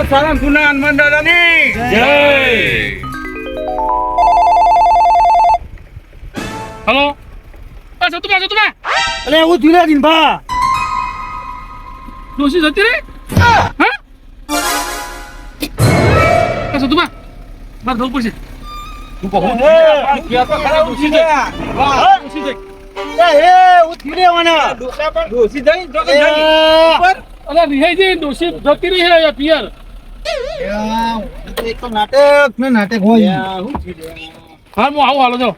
સારામ સુના હનુમાન દાદાની જય. હલો સતુભા અલે હું ધીરે દિનભા ડોશી જતી રે હા સતુભા મારે જવું પડશે તું કહું કે તો ખરા ડોશી જઈ ડોશી જઈ એ હું ધીરે વાના ડોશી જઈ જો કે જઈ ઉપર અરે રિહાઈજી ડોશી જતી રહી હે પિયર એક તો નાટક ને નાટક હોય હા હું આવું હાલો જો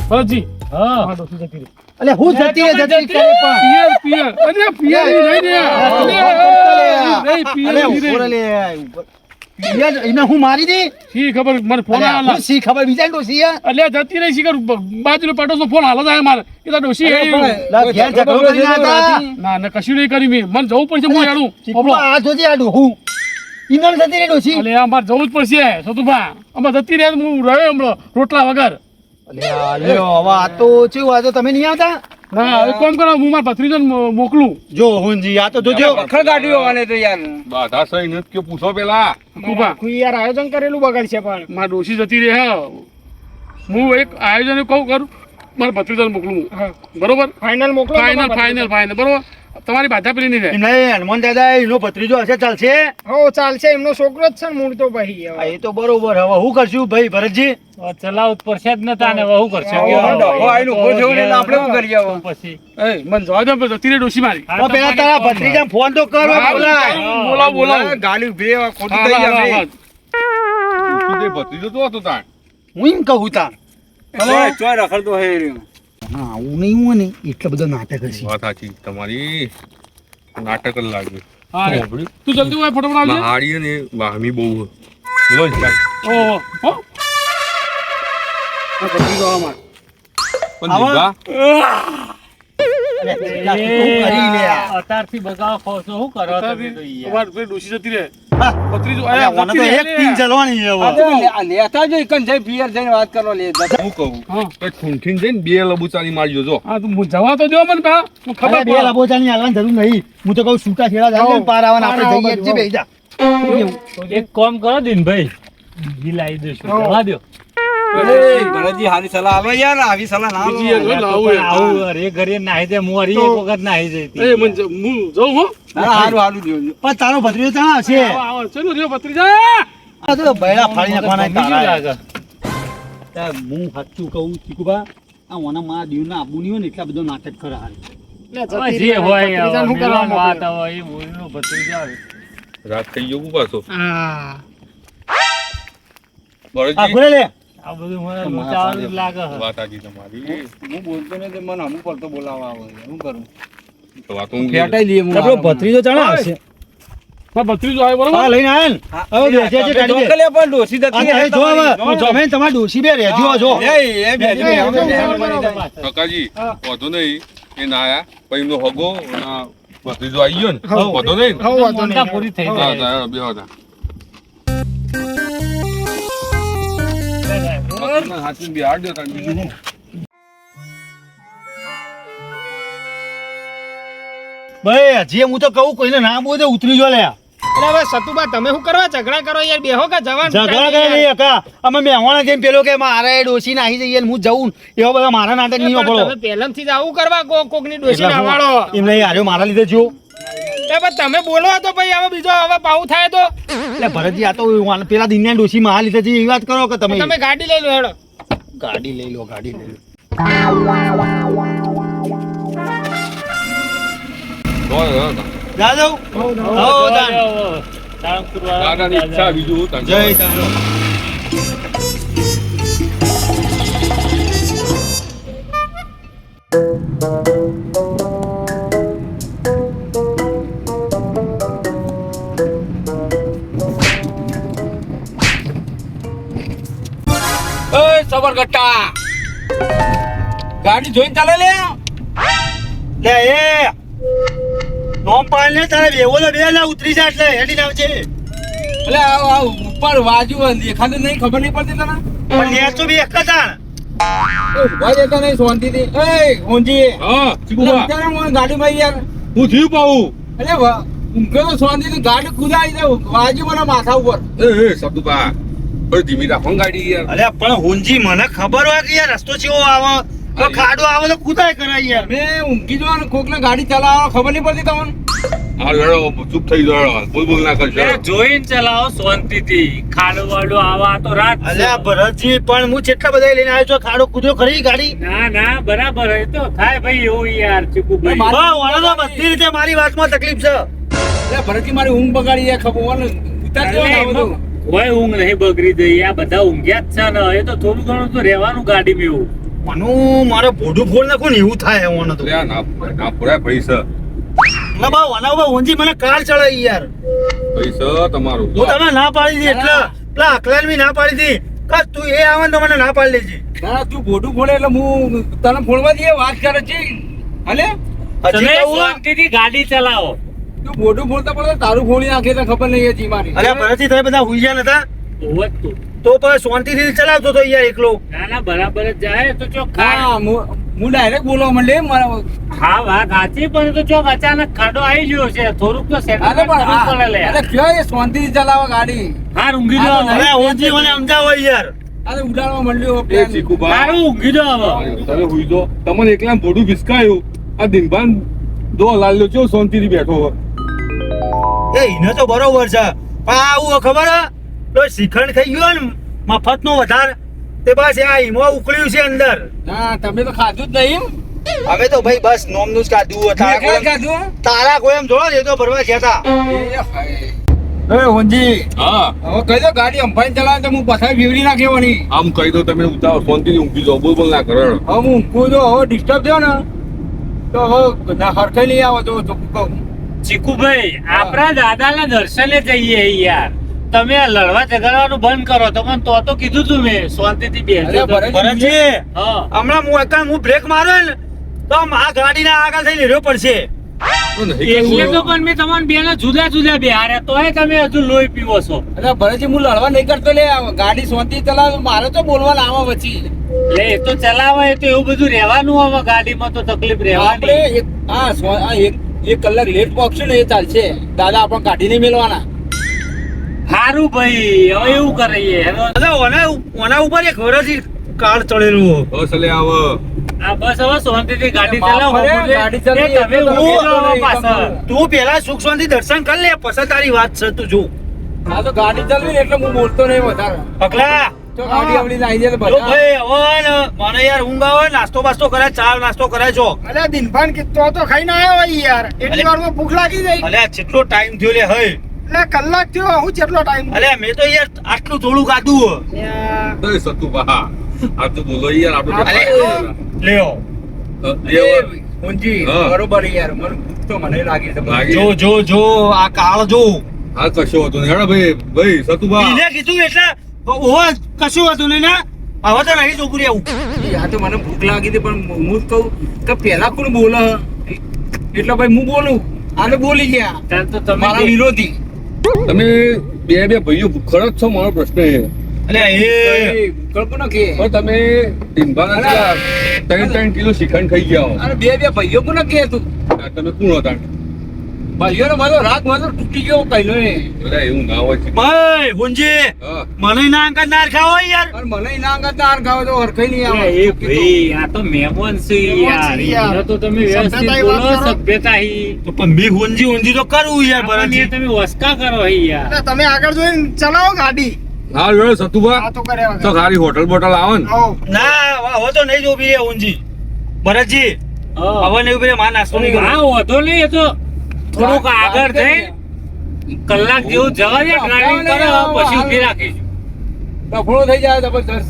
ભરતજી હા ડોશી જતી રહી અલે હું જતી રે કરે પણ પિયર અરે પિયર નહીં રે અલે ઉપર લે ઉપર પિયર એને હું મારી દી શી ખબર મને ફોન અલે આવેલા હું સી ખબર બીજા ડોસી અલે જતી રહી શીખર બાજુનો પાટોનો ફોન હાલો જાય મારે એ તો ડોશી લા ઘેર ઝઘડો કરીને હતા ના ના કશું નહીં કરી મેં મને જવું પડશે હું યાડું આ જોજે આ ડોહું ઈનર જતી રે ડોસી અલે અમારે જવું જ પડશે સતુભા અમારે જતી રહે હું રહ્યો હમણાં રોટલા વગર અલે લ્યો હવે આ તો ચેવું આ તો તમે નહીં આવતા ના એક કામ કરો હું મારા ભત્રીજાને મોકલું જો હુંજી આ તો જોજો વખર ગાડીઓ વાને તો યાર બાધા સહી નથી કે પૂછો પેલા કુપા યાર આયોજન કરેલું બગાડશે પણ મારા ડોશી જતી રહે હું એક આયોજન કહું કરું મારા ભત્રીજાને મોકલું બરોબર ફાઇનલ મોકલો ફાઇનલ બરોબર તમારી બાધા પેલી નહીં રહે નહીં હનુમાન દાદા એનો ભત્રીજો હશે ચાલશે હો ચાલશે એમનો છોકરો જ છે ને મૂળ તો ભાઈ હા, એ તો બરોબર હવે હું કરશું ભાઈ ભરતજી ચલાવ પડશે જ નતા ને હું કરશે આઈનું ઉભો થયો ને આપણે શું કરીએ હવે પછી એ મને જવા દો પણ જતી રહે ડોશી મારી હવે પેલા તારા ભત્રીજા ફોન તો કરો બોલાવ ગાડી ઉભી રહે ખોટી હા, થઈ હા, જાય હા. તે ભત્રીજો તો હતો તાણ હું એમ કહું તાર ચોય રખડતો હે રહ્યો હા હું નહીં હું ને એટલો બધો નાટક હશે વાત સાચી તમારી નાટક જ લાગ્યું હા રે. તું જલ્દી હોય ફોટો બનાવજે હાડી ને વાહમી બહુ બોલો જ કાંઈ. ઓહો હો આ ભત્રીજો અમાર પણ દીવા કરી લે આ. અત્યારથી બગાવ ખોસો શું કરો તમે તો યાર? અમાર પેલી ડોશી જતી રહે ભત્રીજો અરે, મને તો એક પિન ચલવાની છે હવે. લેતા જો એકન જઈ પિયર જઈને વાત કરો લે હું કહું હા કે ઠૂંઠીને જઈને બે લબુચાની મારજો જો હા તું જવા તો દો મને પા હું ખબર અરે, બે પડે. લબોચાની હાલવાની જરૂર નહીં હું તો કહું છૂટા છેડા જાય ને પાર આવવાના આપણે જઈએ જ છીએ બેહી જા. એક કામ કરો દિનભાઈ બીજી લાવી દઈશું જવા દો ભરતજી હારી સલાહ આવે યાર આવી સલાહ ના બીજી એક હોય, લાવું એ. આવું અરે ઘરે નાહી દે હું અરી એક વખત નાહી જઈ એ મને હું જાઉં હો હારું હારું જોજો પણ તારો ભત્રીજો ચાણ આવશે આવો ચલો રે ભત્રીજા આ તો બૈડા ફાડી નાખવાના તારા. લાગે તાર હું સાચું કહું ચીકુભા આ ઓના માં દીવ ના આબુ નહીં હોય ને એટલા બધો નાટક કરે હાલ. જે હોય મિલન વાત હોય એ બોલનો ભત્રીજા હોય. રાત થઈ ગયો પાછો આ બળજી ખોલે લે આ બધું મને લોચાવાનું જ લાગે છે. વાત સાચી તમારી હું બોલતો ને તે મને અમુક પડતો બોલાવા આવે શું કરું તો વાતો હું ફેટાઈ દઈએ હું આપણો ભત્રીજો ચાણ આવશે મારો ભત્રીજો આવ્યો બરોબર હા લઈને આયા ને હવે બેસે છે ગાડી બે. ઢોકલે પણ ડોસી આ જતી તમે જો હવે તમે તમારા ડોશી બે રહેજો જો એ બેજો કાકાજી વાંધો નહીં એ ના આયા પછી એમનો હગો અને ભત્રીજો આવી ગયો ને વાંધો નહીં ને? મમતા પૂરી થઈ હા જાય તારા બે હતા હાથમાં બિહાર દો તાણ બીજું શું? ભાઈ હજી હું તો કહું કોઈને ના બોલે ઉતરી જો લે અરે હવે સતુભા તમે શું કરવા ઝઘડા કરો યાર બેહો કે જવાન ઝઘડા કરે નહીં અકા અમે મેહોણા જેમ પેલો કે મારે ડોશી નાહી જઈએ ને હું જઉં એવા બધા મારા નાટક નહીં તમે પડો પહેલામથી જ આવું કરવા કોકની ડોશી એટલે હું- નાવાળો એમ નહીં હાર્યો મારા લીધે જો એ પણ તમે બોલો તો ભાઈ હવે બીજો હવે પાવું થાય તો એટલે ભરતજી આ તો પેલા દિનના ડોશી મારા લીધે છે એવી વાત કરો કે તમે તમે ગાડી લઈ લો હેડો ગાડી લઈ લો ગાડી લઈ લો જા જાઉં હો તાન. દાદાની ઈચ્છા બીજું શું તાણ? જય તારો એ સબરગટ્ટા ગાડી જોઈને ચાલે લે લે એ નોમ પાલ ને તારે બેવો તો બે ના ઉતરી જા એટલે હેડી આવજે એટલે આ ઉપર વાજુ દેખાતું નહીં ખબર નહીં પડતી તને પણ લે તો બે એક જ તાણ ઉભા જતા નહીં શાંતિથી. એ ઊંજી હા ચીકુબા અત્યારે હું ગાડીમાં યાર હું થયું પાઉં એટલે ઊંઘે તો શાંતિથી ગાડી કુદાઈ દે વાજી મને માથા ઉપર. એ સતુબા પણ ધીમી રાખો ને ગાડી યાર અલ્યા પણ હુંજી મને ખબર હોય કે યાર રસ્તો ચેવો આવે તો ખાડો આવે તો કુદાય કરાય યાર. મેં ઊંઘી જવા ને કોકને ગાડી ચલાવવા ખબર નહીં પડતી તમને. હા લડો ચૂપ થઈ જાઓ બોલ ના કરશો જોઈને ચલાવો શાંતિથી ખાડો વાડો આવા તો રાત છે. અલ્યા ભરતજી પણ હું કેટલા બધા લઈને આવ્યો છું ખાડો કૂદ્યો ખરી ગાડી. ના ના બરાબર એ તો થાય ભાઈ એવું યાર ચીકુભાઈ હા વાળો તો બધી રીતે મારી વાતમાં તકલીફ છે. એટલે ભરતજી મારી ઊંઘ બગાડી જાય ખબર ને ઉતાર દેવો ને આ બધું. કોઈ ઊંઘ નહીં બગડી ગઈ આ બધા ઊંઘ્યા જ છે ને એ તો થોડું ઘણું તો રહેવાનું ગાડીમાં એવું મનું મારે ભોડું ફોડ નાખું ને એવું થાય મને તો. અલ્યા ના પૂરા પૈસા ના બા વાના બા ઊંજી મને કાર ચડાવી યાર. પૈસા તમારું હું તમે ના પાડી હતી એટલે પેલા અકલાન બી ના પાડી હતી કે તું એ આવે ને તો મને ના પાડી લેજે. ના તું બોડું ફોડે એટલે હું તને ફોડવા દઈએ વાત કરે છે હલે હજી તમે કહું હો? શાંતિથી ગાડી ચલાવો તું બોડું ફોડતા પડે તારું ફોડી નાખે એટલે ખબર નહીં હતી મારી. અલ્યા ભરતજી તમે બધા હુઈ ગયા નતા હોત તો. તો પછી શાંતિથી ચલાવતો તો યાર એકલો. ના ના બરાબર જ જાય તો ચોક હા હું ડાયરેક્ટ બોલવા માંડે મારા. હા વાત સાચી પણ તો ચોક અચાનક ખાડો આવી ગયો છે થોડુંક તો સેટ અરે પણ પડે લે અરે કયો એ શાંતિથી ચલાવે ગાડી. હાર ઊંઘી હા, જાઓ અરે ઊંજી મને સમજાવો યાર. અરે ઉડાડવા માંડ્યો એ પ્લેન. ચીકુબા હારું ઊંઘી જાઓ હવે તમે હુઈ દો તમને એકલા બોડું વિસકાયું આ દિનભાન દો લાલ્યો છો શાંતિથી બેઠો હોય એ એને તો બરોબર છે પણ આવું ખબર હે? તો શ્રીખંડ ખાઈ ગયો ને મફત નો વધાર તે બસ આ ઈમો ઉકળ્યું છે અંદર. ના તમે તો ખાધું જ નહીં. અમે તો ભાઈ બસ નોમનું જ ખાધું મેં ક્યાં ખાધું? તારા કોઈ એમ જોડો ને એ તો ભરવા ગયા હતા. એ હાય. એ હોંજી હા હવે કહી દો ગાડી અંફાઈ ચલાવે તો હું પાછા વીવડી નાખેવાની. આમ કહી દો તમે ઉતારો શાંતિથી ઊંઘી જાઓ બોલ ના કરો હવે હું ઊંઘું જો હવે ડિસ્ટર્બ થયો ને તો હવે હરખાઈ નહીં આવે તો કહું. ચીકુભાઈ આપણા દાદાના દર્શને જઈએ યાર તમે આ લડવા ઝઘડવાનું બંધ કરો તમને તો કીધું તું મેં શાંતિથી બેસજો અરે ભરત- ભરતજી હા હમણાં હું બ્રેક મારો ને તો આમ આ ગાડીના આગળ થઈને રહ્યો પડશે. એટલે તો પણ મેં તમને બેને જુદા જુદા બેહાર્યા તોય તમે હજુ લોહી પીવો છો અરે ભરતજી હું લડવા નહીં કરતો લે ગાડી શાંતિ ચલાવે મારે તો બોલવા આવે પછી. એટલે એ તો ચલાવે એ તો એવું બધું રહેવાનું હવે ગાડીમાં તો તકલીફ આપણે રહેવાની એક કલાક લેટ પહોંચશે ને એ ચાલશે દાદા આપણે કાઢી નહીં મેળવાના. સારું ભાઈ હવે એવું કરીએ અરે ઓના ઉપર એક વર્ષથી કાર ચડેલું. બસ લે આવ આ બસ હવે શાંતિથી ગાડી બાપ ચલાવો રે, બાપુજી. ગાડી ચલાવી એ તમે એટલે તો ઊંઘી જાઓ નહીં પાછળ. તું પેલા સુખ શાંતિ દર્શન કરી લે પછી તારી વાત છે તું જો. આ તો ગાડી ચલાવી ને એટલે હું બોલતો નહીં વધારે. પકલા તો ગાડી આવડી આવી જાય તો જો બધા ભાઈ હવે ને મને યાર ઊંઘ આવે નાસ્તો બાસ્તો કરે ચા નાસ્તો કરે છો. અરે દિનભાન તો ખાઈને આવ્યો હોય યાર એટલી વારમાં ભૂખ લાગી જાય. અલ્યા જેટલો ટાઈમ થયો લે હય એટલે કલાક થયો હું કેટલો ટાઈમ. અલ્યા મેં તો યાર આટલું થોડું ખાધું. તો સતુબા આ તો બોલો યાર આપણે અરે લ્યો ઊંજી હા. બરોબર યાર મને ભૂખ તો મને લાગી છે લાગી. જો આ કાળ જો. હા કશો હતો ને હેડો ભાઈ સતુબા એને કીધું એટલે ઓવા કશું હતું નહીં ને હવે તો નહીં છોકરી આવું. આ તો મને ભૂખ લાગી હતી પણ હું જ કહું કે પેલા કોણ બોલે એટલે ભાઈ હું બોલું આને બોલી ગયા ચાલ તો તમે મારા વિરોધી. તમે બે ભાઈઓ ભૂખડ જ છો મારો પ્રશ્ન એ અલ્યા એ કલ્પના કે પણ તમે દિનભાન 3 કિલો શ્રીખંડ ખાઈ ગયા હો અરે બે ભાઈઓ કોને કે તું આ તમે કોણ હતા ભાઈઓ મારો રાગ મારો તૂટી ગયો કઈનો એ બધા એવું ના હોય છે ભાઈ ગુંજી હા મને ના અંકલ ના ખાવો યાર. પણ મને ના કરતા આર ખાવ તો હરખાઈ નહીં આવે. એ ભાઈ આ તો મહેમાન છે યાર એને તો તમે વ્યવસ્થિત સભ્યતાઈ વાત બોલો કરો. સભ્યતા હી તો પણ બી ઊંજી તો કરવું યાર આપણને ભરતજી. તમે વસકા કરો હી યાર તમે આગળ જોઈને ચલાવો ગાડી હા જોડે સતુબા આ તો કર્યા તો ખાલી હોટલ બોટલ આવે ને ના હવે તો નહીં જોવી રે ઊંજી. ભરતજી હા. હવે નહીં ઉભી રે માં નાસ્તો નહીં હા કરું. વાંધો નહીં એ તો થોડુંક આગળ થઈ કલાક જેવું જવા દે ડ્રાઇવિંગ કરો પછી ઉભી રાખીશું ડફળો થઈ જાય જબરદસ્ત.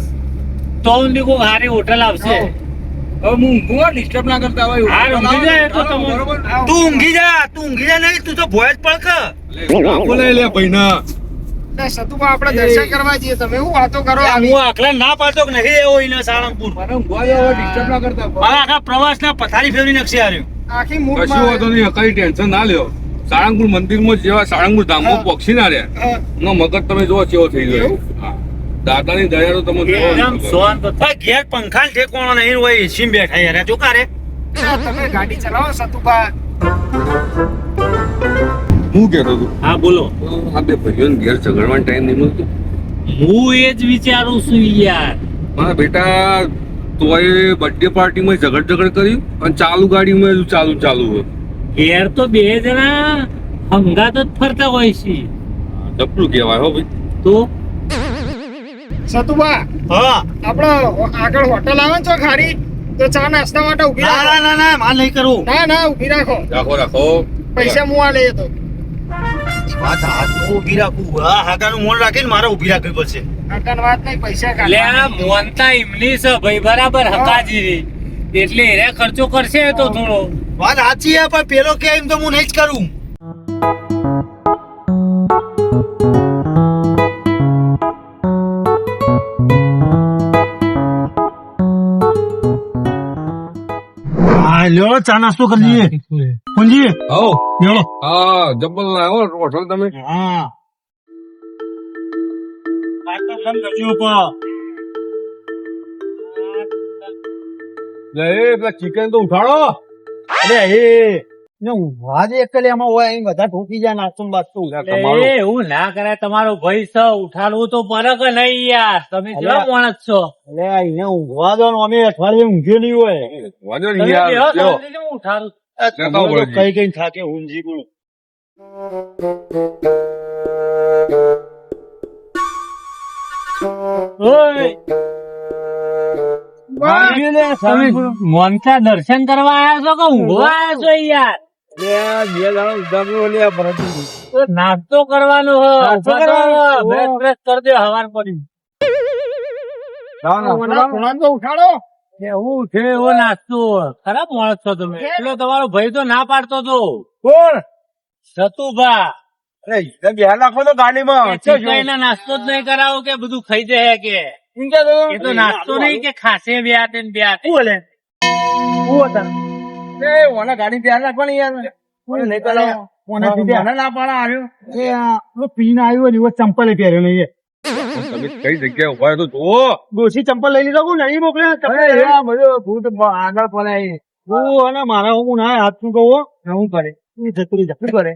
તો ઊંધી કોઈ સારી હોટલ આવશે હવે હું ઊંઘું ડિસ્ટર્બ ના કરતા હોય હા, ઊંઘી જાય તો તમે. બરોબર તું ઊંઘી જા નહીં તું તો ભોય જ પડક. બોલે લે ભાઈના સતુભા આપણે દર્શન કરવા જઈએ તમે શું વાતો કરો હું આખલા ના પાડતો કે નહીં એવો એને સાળંગપુર. મને ઊંઘવા જાવ ડિસ્ટર્બ ના કરતા મારા આખા પ્રવાસના પથારી ફેરવી નાખશે હાર્યો. આખી કશું વાંધો નહીં કઈ ટેન્શન ના લ્યો સાળંગપુર મંદિરમાં જેવા સાળંગપુર ધામમાં પક્ષી ના રહ્યા નો મગજ તમે જોવો કેવો થઈ ગયો હા. દાદાની દયા તો તમે જોવો એકદમ જ. શાંત ભાઈ ઘેર પંખા ઠેકવાનો નહીં હોય એસી બેઠા યાર જો કારે તમે ગાડી ચલાવો સતુભા. હું કહેતો હતો હા બોલો આ બે ભાઈઓને ઘેર ઝઘડવાનો ટાઈમ નહીં મળતો. હું એ જ વિચારું છું યાર. મારા બેટા તોય બર્થડે પાર્ટીમાં ઝઘડ કર્યું અને ચાલુ ગાડીમાં હજુ ચાલુ હોય. ઘેર તો બે જણા હંગાત જ ફરતા હોય છે ડબલું કહેવાય હો ભાઈ. તો સતુભા હા આપડે આગળ હોટલ આવે છે ખારી તો ચા નાસ્તા માટે ઉભી ના રાખો. ના ના ના માલ નહીં કરું ના ઉભી રાખો. રાખો પૈસા હું આ લઈએ તો. વાત હાથ ઊભી રાખું હા હાગાનું મોન રાખીને મારે ઊભી રાખવી પડશે આટલાની વાત નહીં, પૈસા એટલે કાઢવા. આ મોનતા એમની છે ભાઈ બરાબર હકાજી એટલે એને ખર્ચો કરશે તો થોડો. વાત સાચી છે પણ પેલો કે એમ તો હું નહીં જ કરું હા લ્યો ચા નાસ્તો કરી લઈએ પૂંજી આવો લ્યો હા જબ્બલ લાવો હોટલ તમે. હા આ તો બંધ કરજો પણ લે એ પેલા ચિકન તો ઉઠાડો. અરે એ ને ઊંઘવા જ એકલે એમાં હોય અહીં બધા ઠોકી જાય નાસ્તો ને બાસ્તો એ એવું ના કરાય તમારો ભાઈ છે ઉઠાડવું તો પડે કે નહીં યાર તમે કેવા માણસ છો. એટલે એને ઊંઘવા દો ને અમે અઠવાડિયે ઊંઘ્યો નહીં હોય વાંધો તમે નહીં યાર બેહો લ્યો. શાંતિથી હું ઉઠાડું. લેતા આવો ભલાજી. કઈ થાકે ઊંઘી બોલો ઓય! તમે મોનતા દર્શન કરવા આવ્યા છો કે ઊંઘવા આવ્યા છો યાર? તો નાસ્તો કરવાનો હો. નાસ્તો ઉભા થો. કરવાનો. બ્રશ બ્રશ કરી દો હવાર પડી. ખૂણામાં તો ઉઠાડો. એવું છે એવો નાસ્તો ખરાબ માણસ છો તમે. પેલો તમારો ભાઈ તો ના પાડતો તો કોણ સતુભા અરે ધ્યાન રાખો તો ગાડીમાં ચીકાઈના નાસ્તો જ નહીં કરાવો કે બધું ખાઈ જાય કે એ તો નાસ્તો નહીં કે ખાસે બે હાથે ને બે હાથે. ગાડી ધ્યાન રાખવાની યાર નહીં કરાવો ના પાડા આવ્યો પીને આવ્યો ને એવો ચંપલ પહેર્યો નહીં તમે કઈ જગ્યાએ ઉભા છો તો જુઓ. ડોસી ચંપલ લઈ લીધો નહીં મોકલ્યા ભૂત આગળ પડાય હું અને મારા હું ના હાથ શું કહું હું કરે એ જતું રહી જતું કરે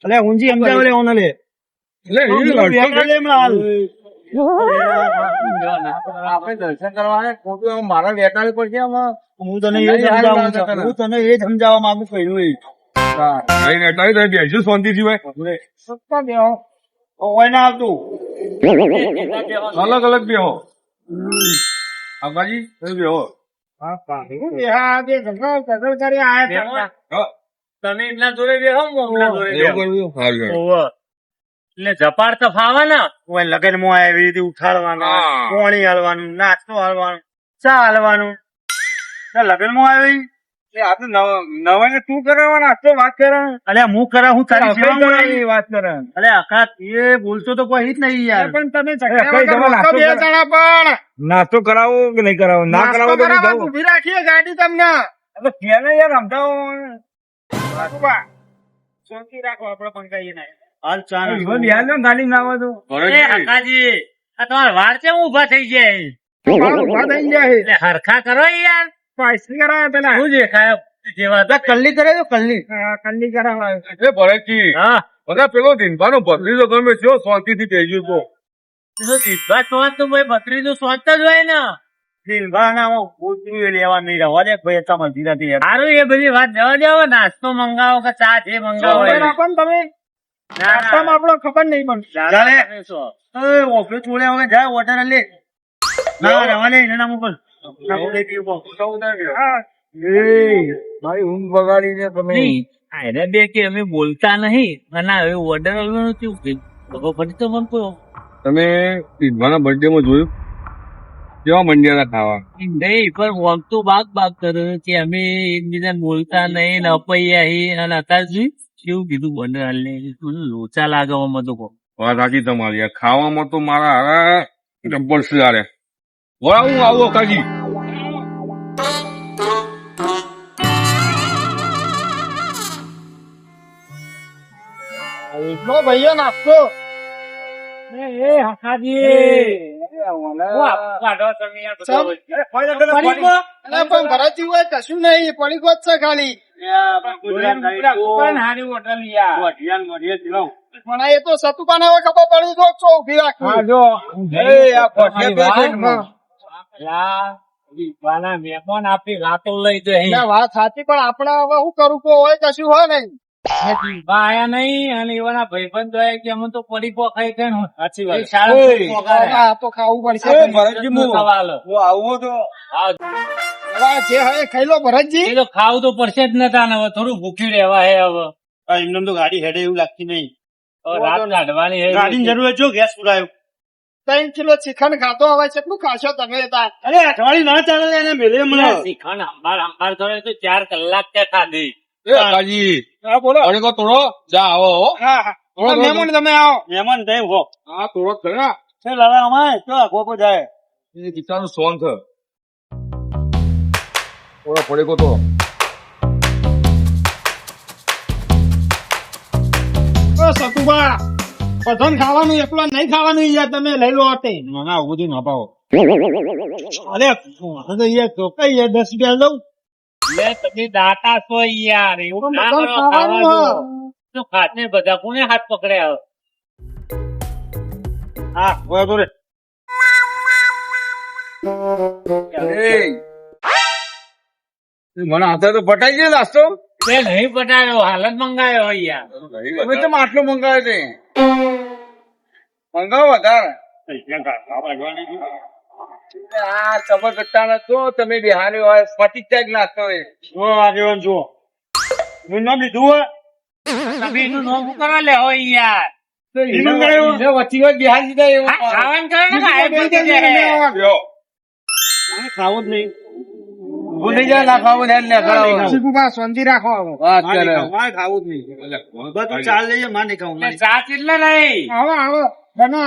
એટલે ઊંઝી સમજાવે લે ઓને લે એટલે એ લડતો લે હાલ આપણે દર્શન કરવા મારા વેટાળી પર છે હું તને એ સમજાવું છું. હું તને એ સમજાવવા માંગુ છું નહીં નેટાવી તમે બેસજો શાંતિથી ભાઈ. ઓય ના આવતું અલગ અલગ બેહો. આબાજી તમે બેહો. તમે એમના જોડે બેહો હું એમના જોડે એવું બેહું. કરવું સારું. ઓવે. એટલે ઝપાડ તો ફાવે ને. ઓય લગન માં એવી રીતે ઉઠાડવાનું હા. પાણી હાલવાનું નાસ્તો હાલવાનું ચા હાલવાનું લગન માં આવી નવાઈને તું કરાવવા નાસ્તો વાત કરવાનો. અલે હું કરા હું તારી આપણે સેવા કરાવી કરાવી વાત કરે અલે આખા એ બોલતો તો કોઈ જ નહીં યાર પણ તમે કઈ જવા નાસ્તો બે જણા પણ નાસ્તો કરાવો કે નહીં કરાવો ના નાસ્તો કરાવો તો નહીં કરાવવા જવું. ઊભી રાખીએ ગાડી તમને. હવે કેને યાર સમજાવો સતુભા, શાંતિ રાખો, આપણે પણ કહીએ નહીં. હાલ ચા ગાડી ના આવે તો એ ભરતજી, હકાજી આ તમારા વાળ કેમ ઉભા થઈ જાય? પણ ઊભા થઈ ગયા છે. એટલે હરખા કરો યાર. પાયસી કરાવે પેલા. શું દેખાય જેવા તમે? કલ્લી કરે તો કલ્લી હા, કલ્લી કરાવે. એ ભરતજી, હા બધા પેલો દિનભાનો ભત્રીજો ગમે છે શાંતિથી બેસજો તો. તો દીધા સોચ તો ભાઈ ભત્રીજો સોચ જ હોય ને. લેવા નહીં રહેવા દે ભાઈ એટલા મળતી નથી યાર સારું એ બધી વાત જવા દેવો. નાસ્તો મંગાવો કે ચા જે મંગાવો હવે એ. રાખો ને તમે. નાસ્તામાં આપણો ખબર નહીં પણ. દાદા તમે શું? ઓફિસ છોડ્યા વગર જાય વોટર લે ના રહેવા દે એને ના મોકલ હા, મારી ઊંઘ બગાડી છે તમે નહીં, આ એને બે કે અમે બોલતા નહીં અને હવે ઓર્ડર આલવાનું કેવું થયું? ખબર પડી તો મને કોઈ તમે દિનભાના બર્થડે માં જોયું કેવા મંડ્યા ખાવા? નહીં પણ આમ તો બાગ કરે કે અમે એકબીજાને બોલતા નહીં ને અપૈયા હી અને અત્યારે જોઈ કેવું કીધું ઓર્ડર આલને લોચા લાગવામાં તો કહો. વાત સાચી તમારી. આ ખાવામાં તો મારા હારા જબ્બર છે યાર. વળાવું આવો કાજી. લો ભાઈઓ નાસ્તો. એ હકાજી કાઢો તમે યાર બધા વચ્ચે. અરે પણ ભરતજી હોય કશું નહીં પડી ગોત છે ખાલી પણ હારી હોટલ યાર. પણ એ તો સતુપાને હવે ખબર પડી જો છો ઉભી રાખી લા, દીવાના મહેમાન આપી રાતો લઈ જાય. વાત સાચી પણ આપણે હવે શું કરું કોઈ હોય કશું હોય નહીં દીવા આયા નહીં અને એવાના ભાઈબંધ હોય કે અમે તો પડી પોખાઈ ગઈ ને. સાચી એ શાળા પોકારે. આ તો ખાવું પડશે સવાલ. હવે જે હોય ખાઈ લો ભરતજી એ તો ખાવું તો પડશે જ નતા ને હવે થોડું ભૂખ્યું રહેવા હે હવે. એમને તો ગાડી હેડે એવું લાગતી નહીં હવે રાત કાઢવાની હે. ગાડીની જરૂર જો ગેસ પુરાયો 3 કિલો ચિકન ખાતો હવે કેટલું ખાશો તમે અરે અઠવાડિયું ના ચાલે એને મેલે શીખણ અંબાર થોડે તો 4 કલાક ત્યાં ખાધી. એ કાકાજી હા બોલો અરે કો તોડો જા આવો હો. હા હા મહેમાન તમે આવો મહેમાન થઈ હો હા તોડો ખરા છે લાલા અમારે તો ગોપો જાય એ કિતાનું સોંગ છે ઓરા પડે કો તો સતુભા પસંદ ખાવાનું એકલો નહીં ખાવાનું યાર તમે લઈ લો અટે ના આવું બધું ના પાવો અરે તો યાર તો કઈ 10 રૂપિયા લઉં લે તમે દાતા છો યાર એવું ના કરો ખાવાનું. તો ખાતે બધા કોને હાથ પકડ્યા? હા હોય તો રે મને હાથે તો પટાઈ ગયો નાસ્તો તે નહીં પટાયો હાલ જ મંગાયો યાર. તમે તો આટલો મંગાવ્યો છે મંગાવો વધારે આ ચબરગટ્ટા તો તમે બિહારી હોય પટી જ નાસ્તો હોય જો આગેવાન જુઓ મેં ના લીધું હોય તમે એનું નોમ કરવા લે હોય યાર. વચ્ચી વાત બિહાર દીધા એવું ખાવાનું કરે ને ખાય પી જાય. ખાવું જ નહીં ભૂલી જાય ના ખાવું ને એને ખરાબ શીખુભા શાંતિ રાખો હવે વાત કરે મારે ખાવું જ નહીં બધું ચાલ લઈએ મારે નહીં ખાવું એટલે ચા કેટલા નહીં? આવો આવો બનો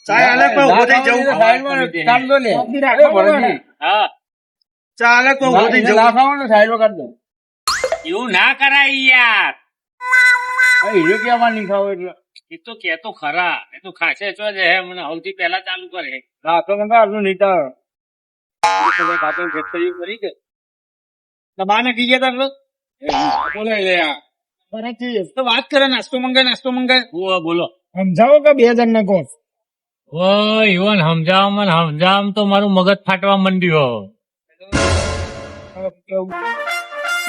ચાય આલે તો ઉભો થઈ જવું ચાલો લે શાંતિ રાખો ભરતજી હા ચા આલે તો ઉભો થઈ જવું ના ખાવાનું સાઈડ કાઢ દો એવું ના કરાય યાર. હીરો ક્યાં નહીં ખાવ એટલે એ તો કેતો ખરા એ તો ખાશે છો જ હે મને સૌથી પહેલા ચાલુ કરે. નાસ્તો મંગા આટલું નહીં તાર ખાતો ખેતરી કરી કે દબાને કી ગયા તા બોલે લે આ ભરતજી તો વાત કરે નાસ્તો મંગાય બોલો સમજાવો કે 2 જણ ને કોણ ઓય ઈવન સમજાવવામાં તો મારું મગજ ફાટવા માંડ્યું.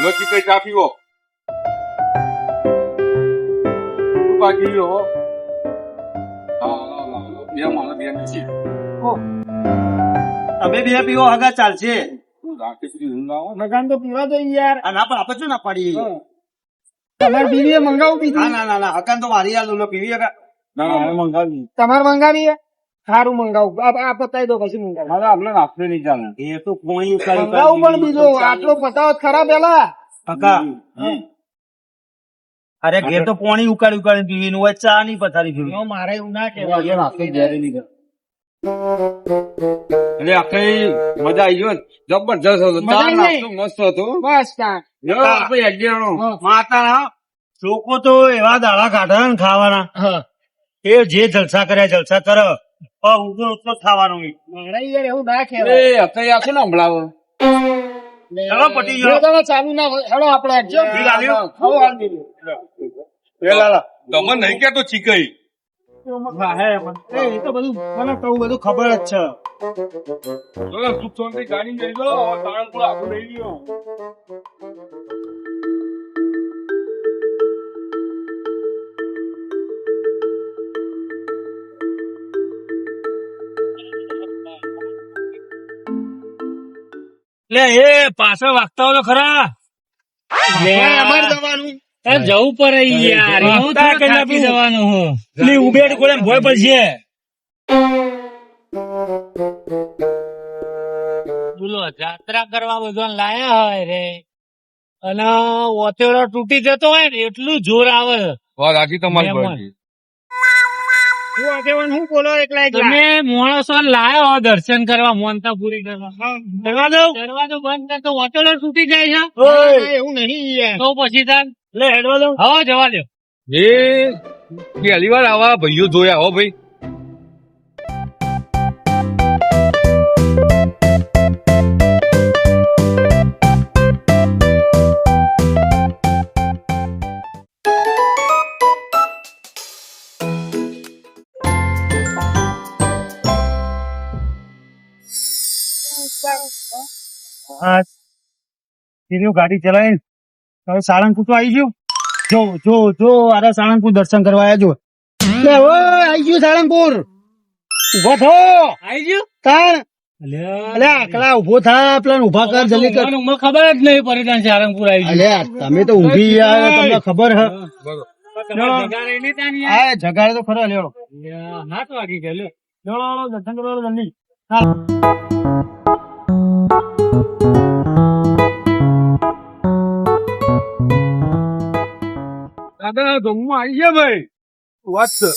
લોચી કઈ ચા પીવો બાકી હો બે માણસ બે નથી તમે બે પીવો હગા ચાલશે રાતે સુધી ઊંઘ આવો મકાન તો પીવા દો યાર ના પણ આપણે શું ના પાડી તમારે બીવીએ મંગાવું પીધું ના ના હકાન તો મારી યાર લો પીવી હગા ના મંગાવી તમારે મંગાવી સારું મંગાવું આ પતાવી દો પછી મંગાવું મારે આપણે નાસ્તો નહીં ચાલે એ તો કોઈ મંગાવું પણ બીજો આટલો પતાવો ખરા પેલા હકા અરે ઘેર તો પાણી ઉકાળી પીવીનું હોય ચા ની પથારી પીવી મારે એવું ના કહેવાય નાસ્તો જ્યારે નહીં એટલે આખી મજા આવી ગયો જબરજસ્ત હતો ચા નાસ્તો મસ્ત હતો બસ તા જો આપણે અગિયારો માતા લોકો તો એવા દાડા કાઢે ને ખાવાના એ જે જલસા કરે ઉગો ઉતરો ખાવાનું મારે યાર એવું ના કહેવાય એ અત્યારે આખું ને હમણાં ચલો પટી ગયો ચાલુ ના હેડો આપણે બિલ આલ્યું ખાવ આલ દીધું તમને નહીં કેતો ચીકઈ એ તો બધું મને કહું બધું ખબર જ છે સુખ શાંતિ ગાડી જઈ ગયો તારણપુર આગળ લઈ ગયો લે એ પાછળ વાગતા હોય તો ખરા અમારે જવાનું જવું પડે યાર એવું તો થાકી જવાનું હું પેલી ઉબેડ કોલે ભોય પડશે બોલો જાત્રા કરવા બધા લાયા હોય રે અને ઓથેડો તૂટી જતો હોય ને એટલું જોર આવે. વાત આખી તમારી મહેમાન. પડતી હું આગેવાન હું બોલો એકલા તમે માણસો લાયા હો દર્શન કરવા મોનતા પૂરી કરવા દરવાજો બંધ કરે તો ઓથેડો તૂટી જાય છે એવું નહીં યાર તો પછી તાર લે હેડવા દો હા જવા દો. એ પહેલી વાર આવા ભાઈઓ જોયા હો ભાઈ હા સીરીઓ ગાડી ચલાવીને હવે સાળંગપુર તો આવી ગયું. જો અરે સાળંગપુર દર્શન કરવા આવ્યા જો. લે ઓય આવી ગયું સાળંગપુર. ઉભો થો આવી ગયું તાણ. અલે આકલા ઉભો થા પેલા ઉભા કર જલ્દી કર. મને ખબર જ નહીં પરિણામ સારંગપુર આવી અલે તમે તો ઊંઘી ગયા તમને ખબર હે. ગયું આ જગાડે તો ખરો લ્યો. 7 વાગી ગયા લ્યો. ચલો દર્શન કરો જલ્દી. દાદા જમવા આવી ગયા ભાઈ વાત છે.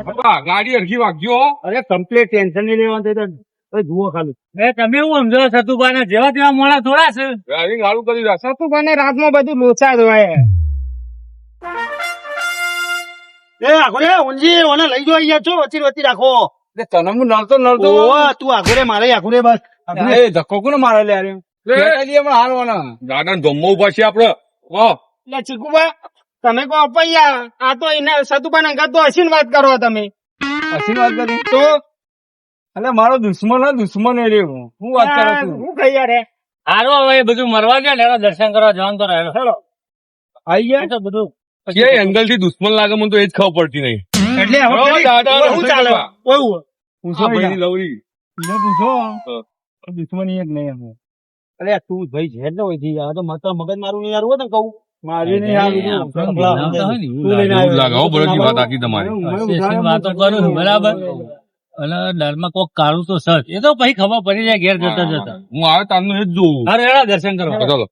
બાપા ગાડી અરખી વાગજો હો. અરે કમ્પ્લીટ ટેન્શન નહીં લેવાનું તો જુઓ ખાલી. તમે એવું સમજો સતુભા ને જેવા તેવા મોડા થોડા છે. ડ્રાઇવિંગ સારું કરી રહ્યા. સતુભાને રાતમાં બધું લોચા જ હોય. એ આખો રે ઊંજી ઓને લઈ જો અહીંયા છો વચ્ચે રાખો. તને હું નડતો ઓવા તું આખો રે મારે આખો રે બસ. એ ધક્કો કોને મારે લે દાદા જમવા ઉભા છે આપડે. એટલે ચીકુબા તમે કહો પૈયા આ તો એને સતુભા ને તો આશીર્વાદ કરો તમે. આશીર્વાદ કરી તો એટલે મારો દુશ્મન હે દુશ્મન એ રે હું વાત કરું છું. હું કહી યાર હારો હવે એ બધું મરવા ગયા ને એનો દર્શન કરવા જવાનું તો રહેલો. હેલો આઈ ગયા તો બધું જે એંગલ થી દુશ્મન લાગે મને તો એ જ ખબર પડતી નહીં. એટલે હવે બરાબર, પેલી- દાદા, શું ચાલે ઓય પૂછો ભાઈ લવરી એને પૂછો હા. દુશ્મની જ નહીં અમે. અરે તું ભાઈ ઝેર ન હોય થી યાર તો મત મગજ મારું નહીં યાર ને કહું મારી નહીં યાર આપણને બોલાવતા હોય ને એવું તું લઈને એવું આવ્યો. લાગે હો બરોબર વાત આખી તમારી. લાગે. વાતો કરું છું, બરાબર અને દાળમાં કોક કાળું તો સર એ તો પછી ખબર પડી જાય ઘેર જતા જતા. હું આવે તારનું એ જ જોઉં. હારું હેડો દર્શન કરવા. ચાલો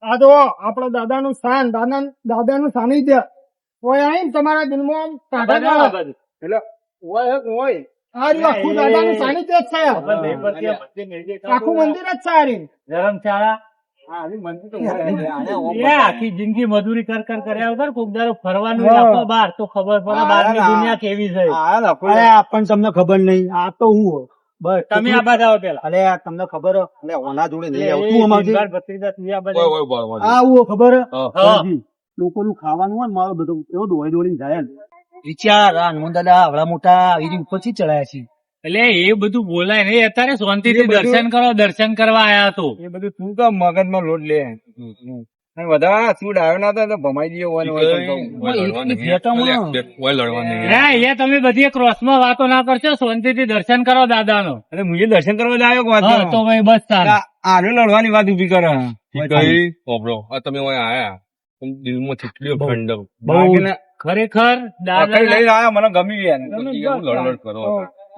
આ તો આપણા દાદાનું સ્થાન દાદાનું સાનિધ્ય હોય આવીને તમારા દિલમાં આમ કાઢા આવે. એટલે હોય આ રહ્યું આખું દાદાનું સાનિધ્ય જ છે. આખું મંદિર જ છે આ રહ્યું. ધર્મશાળા એ આખી જિંદગી મજૂરી કર કર્યા વગર કોક દાડો ફરવાનું રાખો બહાર તો ખબર પડે બહારની દુનિયા કેવી છે. અરે પણ તમને ખબર નહીં આ તો હું બસ તમે આ બાજુ આવો પેલા. અરે આ તમને ખબર હે? અલે ઓના જોડે નહીં આવતું અમારથી. ભીમબાર ભત્રીજા તું આ બાજુ. ઓય ઓય બોલ આ આવું ખબર હે? હા. હા. લોકોનું ખાવાનું હોય ને મારો બધું એવો દોડી દોડીને જાય ને. વિચાર આ હનુમાન દાદા આવડા મોટા એની ઉપરથી ચડાયા છે. એટલે એ બધું બોલાય નહીં અત્યારે શાંતિથી દર્શન કરો દર્શન કરવા આયા તો એ બધું તું તો મગજમાં લોટ લે વધારે સૂટ આવ્યો ના તો ભમાઈ દઈએ ઓય લડવા નહીં. હે એ તમે બધી ક્રોસમાં વાતો ના કરશો શાંતિથી દર્શન કરો દાદાનો. અરે મુજે દર્શન કરવા જ આવ્યો હા તો ભાઈ બસ તાર. આને લડવાની વાત ઉભી કરે કઈ ઓબરો આ તમે ઓય આયા તમ દિલમાં કેટલી ઠંડક. બહુ ખરેખર દાદા લઈને આવ્યા મને ગમી ગયા પછી એવું લડલડ કરો.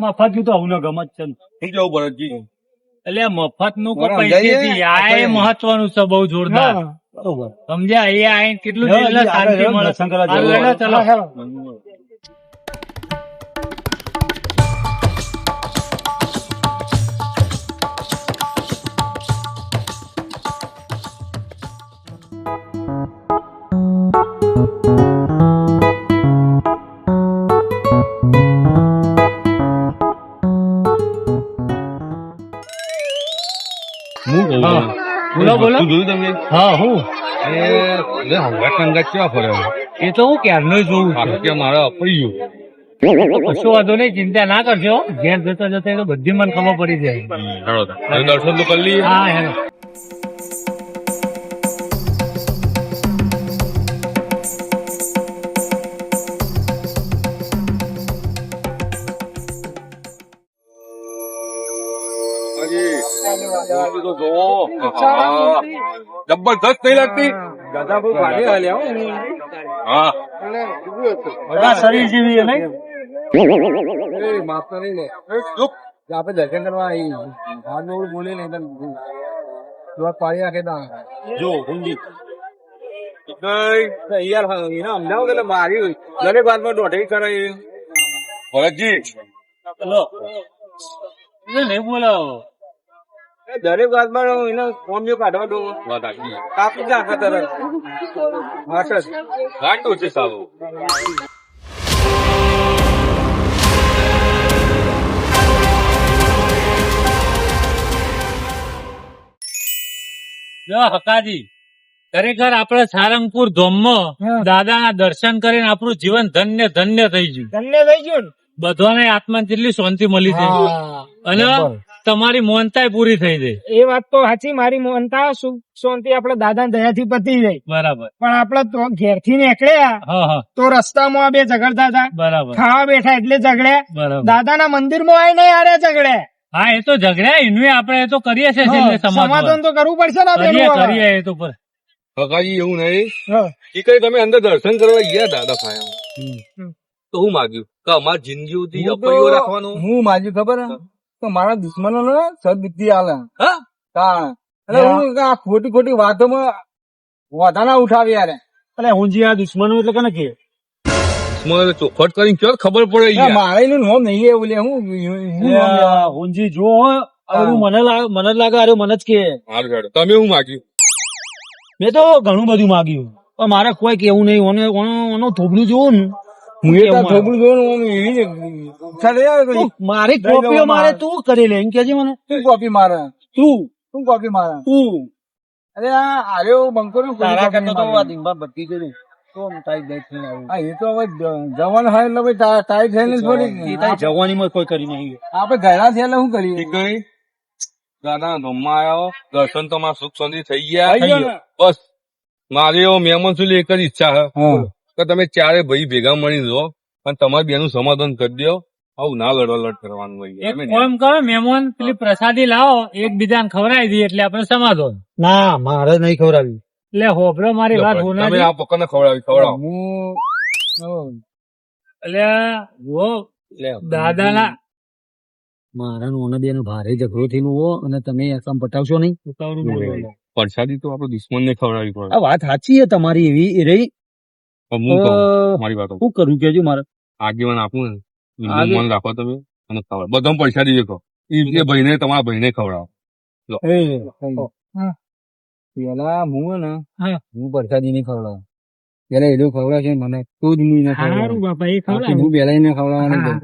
મફત નું તો આવું ન ગમત છે. શું જવું ભરતજી? એટલે મફત નું બરાબર, પૈસેથી જઈએ. આ એ મહત્વનું છે બહુ જોરદાર. બરોબર સમજ્યા એ આ કેટલું દિલને શાંતિ મળે. દર્શન કરવા હારું, જવું. હેડો, ચલો. હા. બોલો, બોલો. તું જોયું તમે? હા હું એ હંગાત કંગાત કેવા ફરે એ તો હું ક્યારનો જોઉં છું. કે મારા અપડી ગયું. કશો વાંધો નહીં ચિંતા ના કરશો ઘેર જતા જતા એ તો બધી મને ખબર પડી જાય. ચાલો તાર. હવે દર્શન તો કરી લઈએ. હા હેલો. તો જોવો. હા. જબરદસ્ત નહીં લાગતી? દાદા બહુ ભારે હાલ્યા હો. હા. બધા શરીર જેવી નહીં. એ માફતા નહીં લે ચૂપ. આપડે દર્શન કરવા આવી હાથ બોલે ને પાડી નાખે જો ઊંડી ભરતજી નહીં બોલાવો. દરેક વાતમાં એને કોમ્યો કાઢવા દો, વાત સાચી. કાપી નાખે તરત. ગાંડો છે સાલો. જો હકાજી, ખરેખર આપણે સારંગપુર ધામમાં હા. દાદાના દર્શન કરીને આપણું જીવન ધન્ય ધન્ય થઈ ગયું. ધન્ય થઈ ગયું ને? બધાને આત્માને કેટલી શાંતિ મળી છે હા. અને તમારી મોનતાય પૂરી થઈ જાય. એ વાત તો સાચી. મારી મોહનતા સુખ શાંતિ આપડે દાદા દયાથી પતી જાય. બરાબર. પણ આપડે તો ઘેરથી નીકળ્યા હા હા તો રસ્તામાં આ બે ઝઘડતા હતા. બરાબર ખાવા બેઠા એટલે ઝઘડ્યા. બરાબર. દાદાના મંદિરમાં આવીને આરે ઝઘડ્યા. હા એ તો ઝઘડ્યા એનું આપણે એ તો કરીએ છીએ છેલ્લે હા, સમાધાન. સમાધાન તો કરવું પડશે ને આ કરીએ બેનું હવે. કરીએ એ તો પર. કાકાજી એવું નહીં હા. કે કઈ તમે અંદર દર્શન કરવા ગયા દાદા ખાયા તો હું માગ્યું કે અમારી જિંદગી સુધી અપૈયો રાખવાનું. હું માજી ખબર હે? તો મારા દુશ્મનો ને સદબુદ્ધિ આલે. હા? તાણ. એટલે હું આ ખોટી ખોટી વાતોમાં વધાના ઉઠાવી યાર. એટલે ઊંજી આ દુશ્મનો એટલે કને કે મને ચોખવટ કરીને ક્યાં ખબર પડે યાર. મારે નું નામ નહીં એવું લે. હું નામ લેવા? ઊંજી જો મને લાગે અરે મને જ કે સારું હેડો. તમે હું માગ્યું? મેં તો ઘણું બધું માગ્યું પણ મારે કોઈ કેવું નહીં. ઓનો થોબડું જોવું ને હું એ તાર થોબડું જોઉં ને આમ એવી જ ઈચ્છા થઈ આવે કે મારી લઈ કોપીઓ જવામાં મારે આવે. તું કરી લે એમ કેજે મને. તું કોપી મારે. તું કોપી મારે. અરે આ આર્યો બંકો ને તારા કરતા તો આ હા, દિનભર બધી કરી તો ટાઈટ બેટ થઈને આવ્યું. એ તો હવે જવાન હોય એટલે ભાઈ ટાઈટ થઈને જ એ થોડી તારી જવાનીમાં કોઈ કરી નહીં. આપડે ઘણા થયા એટલે શું કરીએ? ઠીક નહીં દાદા ધમમાં આવ્યો દર્શન તો મારા સુખ શાંતિ થઈ ગયા. થઈ ગયો ને? બસ મારી એવો મહેમાન સુધી એક જ ઈચ્છા છે હા. કે તમે ચારે ભાઈ ભેગા મળી રહો અને તમારી બેનું સમાધાન કરી દો. આવું ના લડ કરવાનું હોય. એક તમે કોમ કરો મહેમાન પેલી પ્રસાદી લાવો એકબીજાને ખવડાવી દઈએ એટલે આપણે સમાધાન. ના મારે નહીં ખવડાવી. એટલે હોભરો મારી વાત તમે હોનાજી. આ પક્કાને ખવડાવો. હું એટલે વો દાદાના મારા ઓને બેનો ભારે ઝઘડો થયેલો હો અને તમે એકદમ પટાવશો નહીં. પ્રસાદી તો આપણે દુશ્મન ને ખવડાવી પડે. આ વાત સાચી છે તમારી એવી એ રહી. પણ હું કહું મારી વાત શું કરું કેજો મારે. આગેવાન આપું ને મન રાખો તમે અને ખવડાવો. બધા પ્રસાદી દેખો એ ભાઈને તમારા ભાઈને ખવડાવો. પેલા હું ને હા. હું પ્રસાદી નહીં ખવડાવું. પેલા એનું ખવડાવશે મને તો જ હું એને સારું ખવડાવું. બાપા એ બાકી હું પેલા એને ખવડાવવાનું નહીં.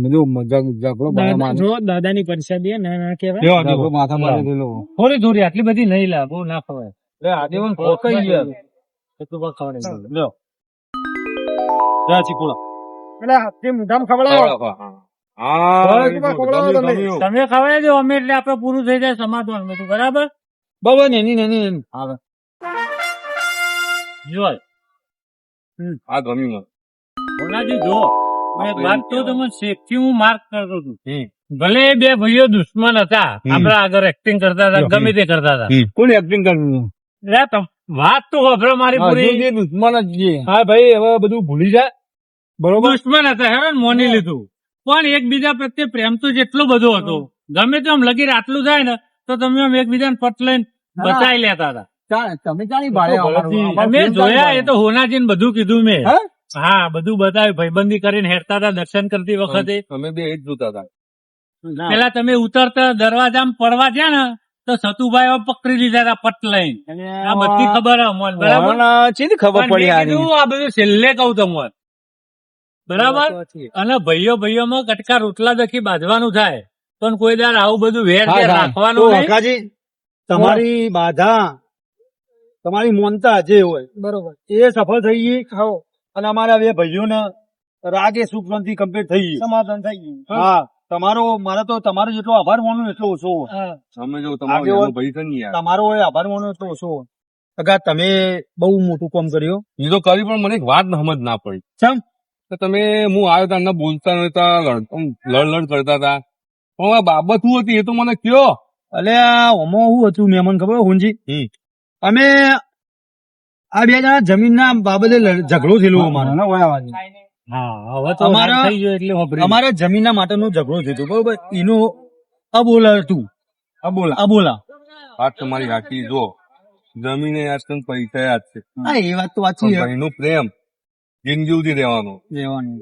બધું મજાક ઝઘડો મારા માથે. જો દાદાની પ્રસાદી ના ના કેવાય. ઝઘડો માથા મારી દીધેલો. થોડી થોડી આટલી બધી નહીં લા બહુ ના ખવાય. એટલે આગેવાન ખોકાઈ ગયા. એટલું બહુ ખવડાવી લ્યો. રાચી કોળા પેલા હાથથી મોઢામાં ખવડાવો. હા ખવડાવો તમે. તમે ખવડાવી દો અમે એટલે આપણે પૂરું થઈ જાય સમાધાન બધું બરાબર. બાબા નેની નેની આવે. જો આ ગમ્યું મને. ભોલાજી જો હું એક વાત તો તમે શેખથી હું માર્ક કરતો હતો. ભલે એ બે ભાઈઓ દુશ્મન હતા આપડા આગળ એક્ટિંગ કરતા હતા ગમે તે કરતા હતા. કોણ એક્ટિંગ કરવું? એટલે વાત તો વાપરો મારી પૂરી. દુશ્મન જ છે. હા ભાઈ હવે બધું ભૂલી જાય બરોબર. દુશ્મન હતા હેરાન મોની લીધું પણ એકબીજા પ્રત્યે પ્રેમ તો જેટલો બધો હતો ગમે તેમ લગીર આટલું થાય ને તો તમે આમ એકબીજાને પટ લઈને બચાવી લેતા હતા. તમે ચાલી ભાડે અમે જોયા એ તો હોનાજી ને બધું કીધું મેં. હે? હા બધું બતાવ્યું ભાઈબંધી કરીને હેરતા હતા દર્શન કરતી વખતે. તમે બે એ જ જોતા હતા. પેલા તમે ઉતરતા દરવાજામાં પડવા ગયા ને તો સતુભાઈ પકડી લીધા હતા પટ લઈને. આ બધી ખબર અમોન બરાબર. ચીની ખબર પણ મેં કીધું આ બધું છેલ્લે કહું તમને બરાબર. અને ભાઈઓ માં કટકા રોટલા દખી બાંધવાનું થાય પણ કોઈ દાર આવું બધું વેર ઝેર રાખવાનું નહીં. તમારી બાધા તમારી મોનતા જે હોય બરોબર. એ સફળ થઈ ગઈ અને અમારા બે ભાઈઓને રાગે સુખ શાંતિ કમ્પ્લીટ થઈ ગઈ. સમાધાન થઈ ગયું. હા મારે તો તમારો જેટલો આભાર માનું એટલો ઓછો હોય. હા. તમે જો તમારો આગેવાન. એનો ભાઈ છે ને યાર. તમારો એ આભાર માનું એટલો ઓછો હોય. અગા તમે બહુ મોટું કામ કર્યું. એ તો કરી પણ મને એક વાત સમજ ના પડી. ચમ? કે તમે હું આવ્યો તા એમને બોલતા નતા લડ કરતા હતા પણ આ બાબત શું હતી એ તો મને કયો. એટલે ઓમાં શું હતું મહેમાન ખબર હુંજી અમે આ બે જણા જમીનના બાબતે ઝઘડો થયેલો અમારો. હા હવે તો અમારા- વાત થઈ ગયો એટલે વાપરી. અમારે જમીનના માટેનો ઝઘડો થયો બરોબર. એનું અબોલા હતું. બોલા અબોલા વાત તમારી સાચી જો જમીને યાદ છે ને પૈસા યાદ છે હા એ વાત તો વાંચી પણ ભાઈનો પ્રેમ જિંદગી સુધી રહેવાનો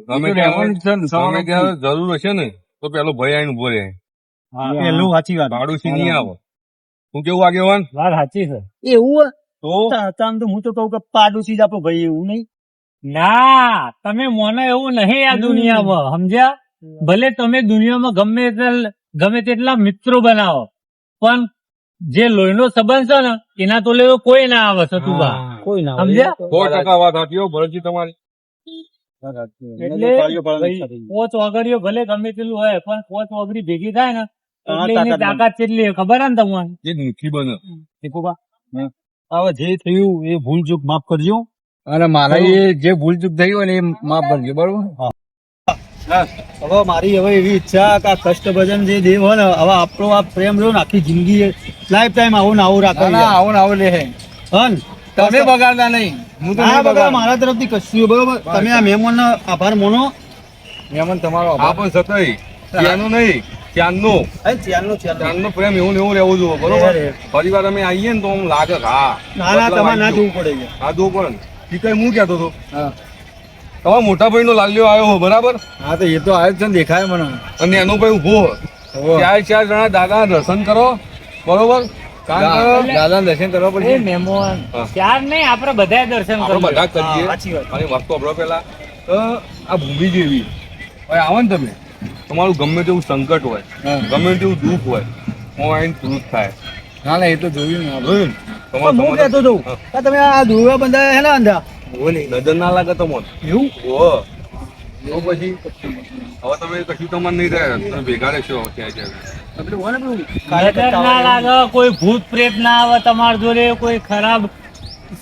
ગમે ત્યારે જરૂર હશે ને તો પેલો ભાઈ આવીને ઉભો રહે પેલું સાચી વાત પાડોશી નહીં આવે હું કેવું આગેવાન વાત સાચી છે એવું તો આમ તો હું તો કહું કે પાડોશી જ આપણો ભાઈ એવું નહીં ના તમે મોનો એવું નહીં આ દુનિયામાં સમજ્યા ભલે તમે દુનિયામાં ગમે તેટલા મિત્રો બનાવો પણ જે લોહીનો સંબંધ છે ને એના તો લેવો કોઈ ના આવે સતુભા કોઈ ના સમજ્યા 100% વાત સાચી હો ભરતજી તમારી એટલે પોચ વગરીઓ ભલે ગમે તેટલું હોય પણ પોચ વગરી ભેગી થાય ને એટલે એની તાકાત કેટલી હોય ખબર ને તમને જે મીઠી બને હવે જે થયું એ ભૂલ ચૂક માફ કરજો અને મારા એ જે ભૂલ ચૂક થઈ હોય ને એ માફ કરજો બરોબર હવે મારી હવે એવી ઈચ્છા કે આ કષ્ટભજન જે દેવ હોય ને હવે આપણો આ પ્રેમ રહ્યો ને આખી જિંદગી લાઈફ ટાઈમ આવું ને આવું રાખે આવો ને આવો લે હન તમે બગાડતા નહીં હું તો આ નહીં બધા બગાડ મારા તરફથી કશું બરોબર તમે આ મહેમાનનો આભાર માનો મહેમાન તમારો આ પણ સતાઈ ત્યાંનું નહીં ત્યાંનો પ્રેમ એવું ને એવું રહેવું જોઈએ બરોબર ફરી વાર અમે આવીએ ને તો આમ લાગે કે હા ના ના તમારે ના જોવું પડે છે આ દો પણ ઈ કઈ હું કહેતો હતો હા તમારા મોટા ભાઈ નો લાલ્યો આવ્યો બરાબર હા તો એ તો આવ્યો છે ને દેખાય મને અને એનો ભાઈ ઉભો ચાર જણા દાદા દર્શન કરો બરોબર દાદા દર્શન કરવા એ પડશે મહેમાન હા. ચાર નહીં આપણે બધા દર્શન આપણે કરીએ બધા કરીએ સાચી વાત. અને વસ્તુ આપણો પેલા તો આ ભૂમિ જેવી હવે આવો ને તમે તમારું ગમે તેવું સંકટ હોય હા. ગમે તેવું દુઃખ હોય હું આવીને પૂરું થાય ના ના એ તો જોયું ને આપણે. જોયું ને? તમારું હું કહેતો સમાધાન- હતો કે તમે આ દુર્ગા બંધા હે ને અંધા નજર ના લાગે તમને એવું ઓહો. તો પછી હવે તમે કશું તમારે નહીં થાય તમે ભેગા રહેશો ક્યાં ક્યાં પેલું હોય ને પેલું નજર ના લાગે કોઈ ભૂત પ્રેત ના આવે તમારા જોડે કોઈ ખરાબ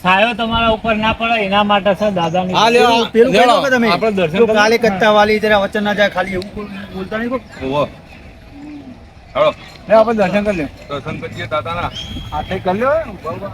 છાયો તમારા ઉપર ના પડે એના માટે છે દાદાની હા, લ્યો. પેલું કહી દો કે તમે આપણે દર્શન જો કરીએ. કાલે કચ્ચા વાલી જરા વચન ના જાય ખાલી એવું બોલતા નહીં કોઈ. ઓહો. હાલો લે આપણે દર્શન કરી લે દર્શન કરીએ દાદાના આ કઈ કરી લ્યો બરોબર